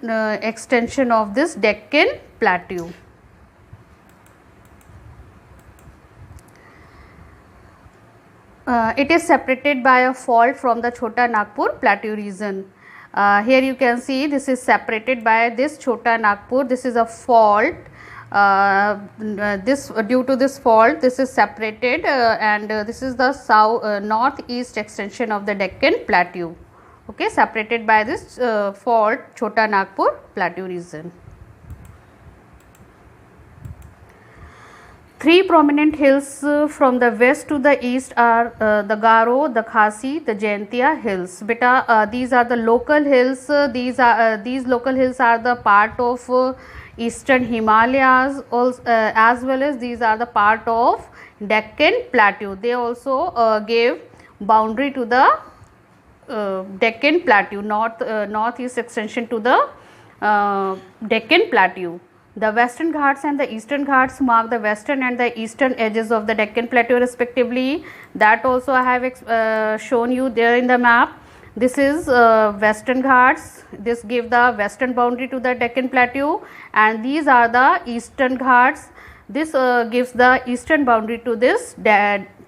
extension of this Deccan Plateau. It is separated by a fault from the Chota Nagpur Plateau region. Here you can see this is separated by this Chota Nagpur. This is a fault. This due to this fault, this is separated, and this is the northeast extension of the Deccan Plateau. Okay, separated by this fault, Chota Nagpur Plateau region. Three prominent hills from the west to the east are the Garo, the Khasi, the Jaintia hills. Beta, these are the local hills. These local hills are the part of eastern Himalayas, also, as well as these are the part of Deccan Plateau. They also gave boundary to the Deccan Plateau, northeast extension to the Deccan Plateau. The Western Ghats and the Eastern Ghats mark the western and the eastern edges of the Deccan Plateau respectively. That also I have shown you there in the map. This is Western Ghats. This gives the western boundary to the Deccan Plateau, and these are the Eastern Ghats. This gives the eastern boundary to this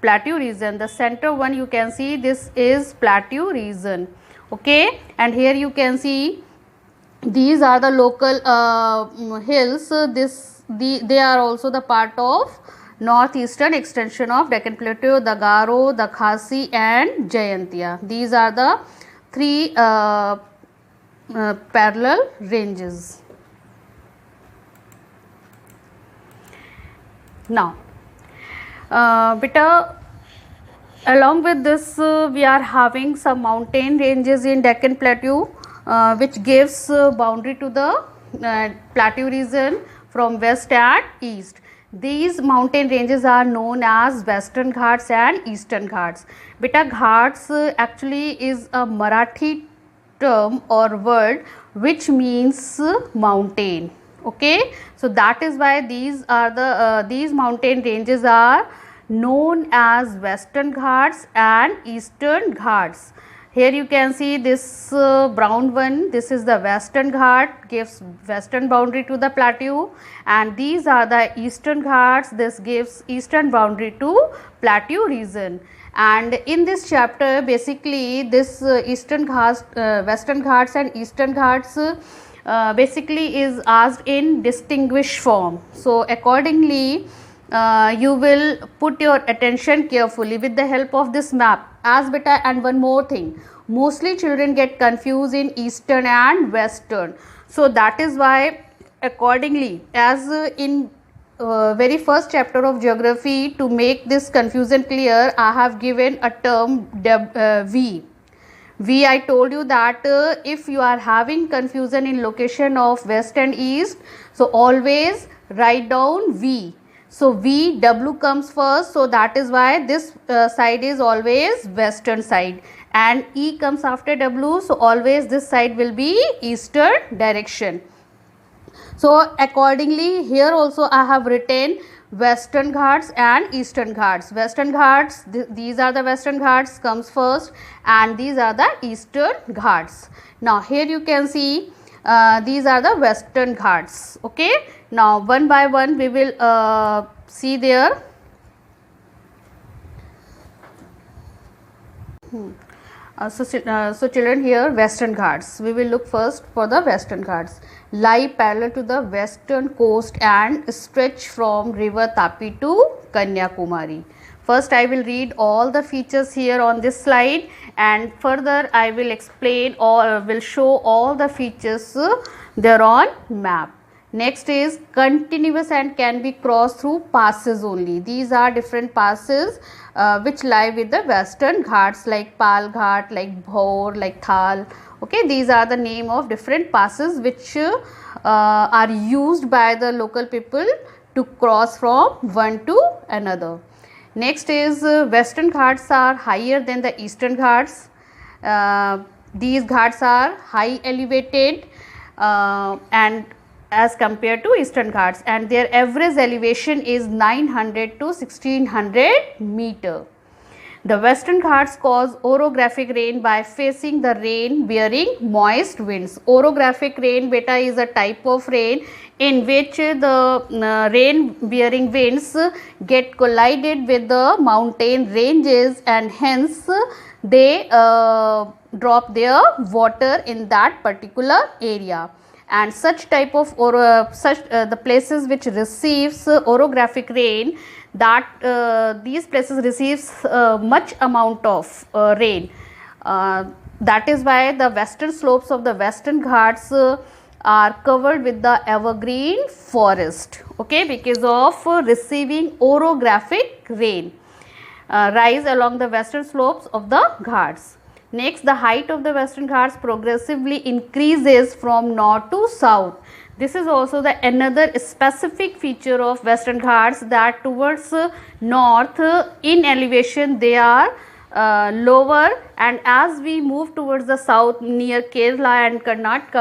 Plateau region. The center one you can see, this is Plateau region. Okay, and here you can see these are the local hills. They are also the part of northeastern extension of Deccan Plateau, the Garo, the Khasi and Jaintia. These are the three parallel ranges. Now, along with this we are having some mountain ranges in Deccan Plateau, which gives boundary to the Plateau region from west and east. These mountain ranges are known as Western Ghats and Eastern Ghats. Beta, Ghats actually is a Marathi term or word which means mountain. Okay, so that is why these are the these mountain ranges are known as Western Ghats and Eastern Ghats. Here you can see this brown one, this is the Western Ghat, gives western boundary to the plateau, and these are the Eastern Ghats, this gives eastern boundary to Plateau region. And in this chapter basically this Eastern Ghats, Western Ghats and Eastern Ghats basically is asked in distinguished form. So accordingly you will put your attention carefully with the help of this map. As beta, and one more thing, mostly children get confused in eastern and western. So that is why accordingly, as in very first chapter of geography, to make this confusion clear, I have given a term V. V, I told you that if you are having confusion in location of west and east, so always write down V. So V, W comes first, so that is why this side is always western side, and E comes after W, so always this side will be eastern direction. So accordingly here also I have written Western Ghats and Eastern Ghats. Western Ghats, these are the Western Ghats comes first, and these are the Eastern Ghats. Now here you can see these are the Western Ghats. Okay, now one by one we will see there. So children, here Western Ghats, we will look first for the Western Ghats. Lie parallel to the western coast and stretch from river Tapi to Kanyakumari. First I will read all the features here on this slide, and further I will explain or will show all the features there on map. Next is continuous and can be crossed through passes only. These are different passes which lie with the Western Ghats, like Pal Ghat, like Bhaur, like Thal. Okay, these are the name of different passes which are used by the local people to cross from one to another. Next is Western Ghats are higher than the Eastern Ghats. These Ghats are high elevated and as compared to Eastern Ghats, and their average elevation is 900 to 1600 meter. The Western Ghats cause orographic rain by facing the rain bearing moist winds. Orographic rain beta is a type of rain in which the rain bearing winds get collided with the mountain ranges, and hence they drop their water in that particular area. And such type of the places which receives orographic rain, that these places receives much amount of rain. That is why the western slopes of the Western Ghats are covered with the evergreen forest, okay, because of receiving orographic rain rise along the western slopes of the Ghats. Next, the height of the Western Ghats progressively increases from north to south. This is also the another specific feature of Western Ghats, that towards north in elevation they are lower, and as we move towards the south near Kerala and Karnataka,